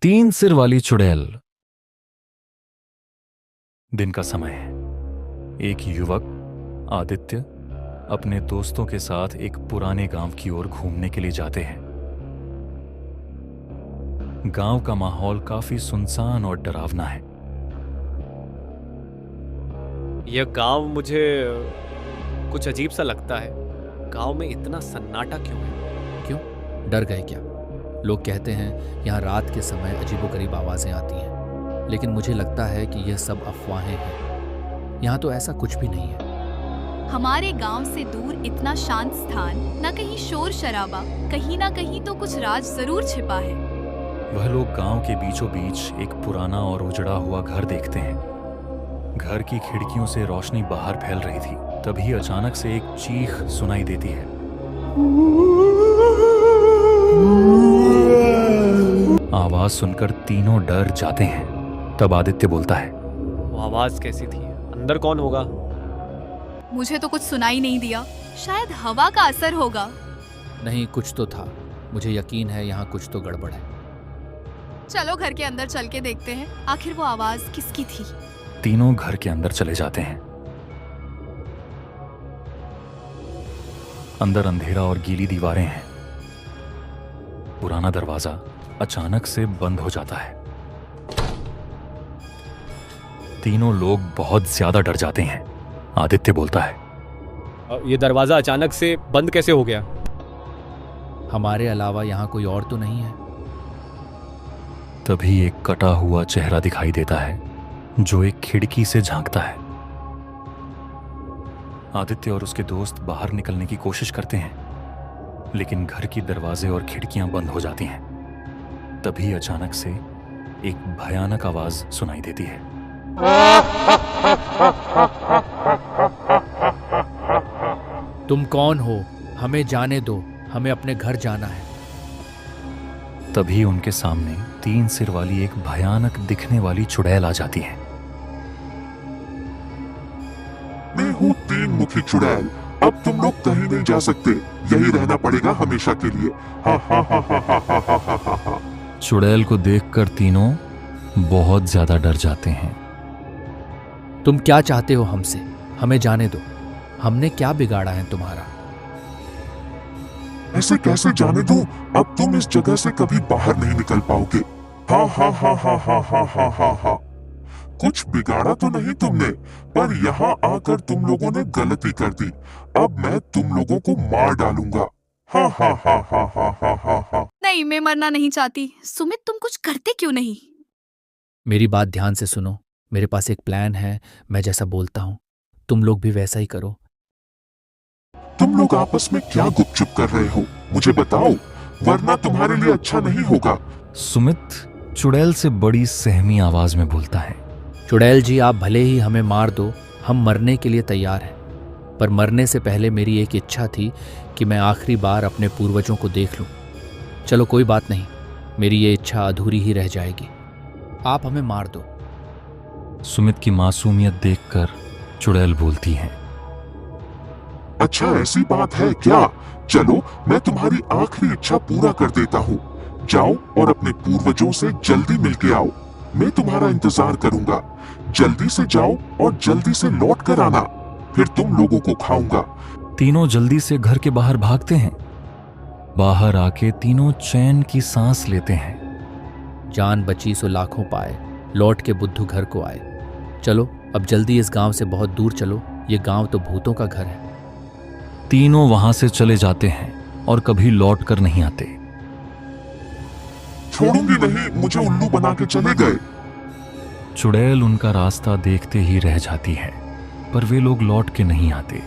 तीन सिर वाली चुड़ैल। दिन का समय है। एक युवक आदित्य अपने दोस्तों के साथ एक पुराने गांव की ओर घूमने के लिए जाते हैं। गांव का माहौल काफी सुनसान और डरावना है। यह गांव मुझे कुछ अजीब सा लगता है। गांव में इतना सन्नाटा क्यों है? क्यों? डर गए क्या? लोग कहते हैं यहाँ रात के समय अजीबोगरीब आवाज़ें आती हैं, लेकिन मुझे लगता है कि यह सब अफवाहें हैं। यहाँ तो ऐसा कुछ भी नहीं है। हमारे गांव से दूर इतना शांत स्थान, न कहीं शोर शराबा, कहीं ना कहीं तो कुछ राज जरूर छिपा है। वह लोग गांव के बीचों बीच एक पुराना और उजड़ा हुआ घर देखते हैं। घर की खिड़कियों से रोशनी बाहर फैल रही थी। तभी अचानक से एक चीख सुनाई देती है। आवाज सुनकर तीनों डर जाते हैं। तब आदित्य बोलता है, वो आवाज कैसी थी? अंदर कौन होगा? मुझे तो कुछ सुनाई नहीं दिया। शायद हवा का असर होगा। नहीं, कुछ तो था। मुझे यकीन है यहाँ कुछ तो गड़बड़ है। चलो घर के अंदर चल के देखते हैं, आखिर वो आवाज किसकी थी। तीनों घर के अंदर चले जाते हैं। अंदर अंधेरा और गीली दीवारें हैं। पुराना दरवाजा अचानक से बंद हो जाता है। तीनों लोग बहुत ज्यादा डर जाते हैं। आदित्य बोलता है, ये दरवाजा अचानक से बंद कैसे हो गया? हमारे अलावा यहाँ कोई और तो नहीं है। तभी एक कटा हुआ चेहरा दिखाई देता है जो एक खिड़की से झांकता है। आदित्य और उसके दोस्त बाहर निकलने की कोशिश करते हैं, लेकिन घर की दरवाजे और खिड़कियां बंद हो जाती हैं। तभी अचानक से एक भयानक आवाज सुनाई देती है। तुम कौन हो? हमें जाने दो, हमें अपने घर जाना है। तभी उनके सामने तीन सिर वाली एक भयानक दिखने वाली चुड़ैल आ जाती है। मैं हूँ तीन मुखी चुड़ैल। अब तुम लोग कहीं नहीं जा सकते, यही रहना पड़ेगा हमेशा के लिए। हा हा हा हा हा हा हा हा हा हा। चुड़ैल को देखकर तीनों बहुत ज्यादा डर जाते हैं। तुम क्या चाहते हो हमसे? हमें जाने दो। हमने क्या बिगाड़ा है तुम्हारा? ऐसे कैसे जाने दूं? अब तुम इस जगह से कभी बाहर नहीं निकल पाओगे। हा हा हा हा हा हा हा हा हा। कुछ बिगाड़ा तो नहीं तुमने, पर यहाँ आकर तुम लोगों ने गलती कर दी। अब मैं तुम लोगों को मार डालूंगा। हा हा हा हा हा हा हा हा। नहीं, मैं मरना नहीं चाहती। सुमित, तुम कुछ करते क्यों नहीं? मेरी बात ध्यान से सुनो। मेरे पास एक प्लान है। मैं जैसा बोलता हूँ तुम लोग भी वैसा ही करो। तुम लोग आपस में क्या गुपचुप कर रहे हो? मुझे बताओ, वरना तुम्हारे लिए अच्छा नहीं होगा। सुमित चुड़ैल से बड़ी सहमी आवाज में बोलता है। चुड़ैल जी, आप भले ही हमें मार दो, हम मरने के लिए तैयार हैं। पर मरने से पहले मेरी एक इच्छा थी कि मैं आखिरी बार अपने पूर्वजों को देख लूं। चलो कोई बात नहीं, मेरी ये इच्छा अधूरी ही रह जाएगी। आप हमें मार दो। सुमित की मासूमियत देखकर चुड़ैल बोलती है, अच्छा ऐसी बात है क्या? चलो मैं तुम्हारी आखिरी इच्छा पूरा कर देता हूँ। जाओ और अपने पूर्वजों से जल्दी मिलके आओ। मैं तुम्हारा इंतजार करूंगा। जल्दी से जाओ और जल्दी से लौट कर आना, फिर तुम लोगों को खाऊंगा। तीनों जल्दी से घर के बाहर भागते हैं। बाहर आके तीनों चैन की सांस लेते हैं। जान बची सो लाखों पाए, लौट के बुद्धू घर को आए। चलो अब जल्दी इस गांव से बहुत दूर चलो, ये गांव तो भूतों का घर है। तीनों वहां से चले जाते हैं और कभी लौट कर नहीं आते। छोड़ूंगी नहीं, मुझे उल्लू बना के चले गए। चुड़ैल उनका रास्ता देखते ही रह जाती है, पर वे लोग लौट के नहीं आते।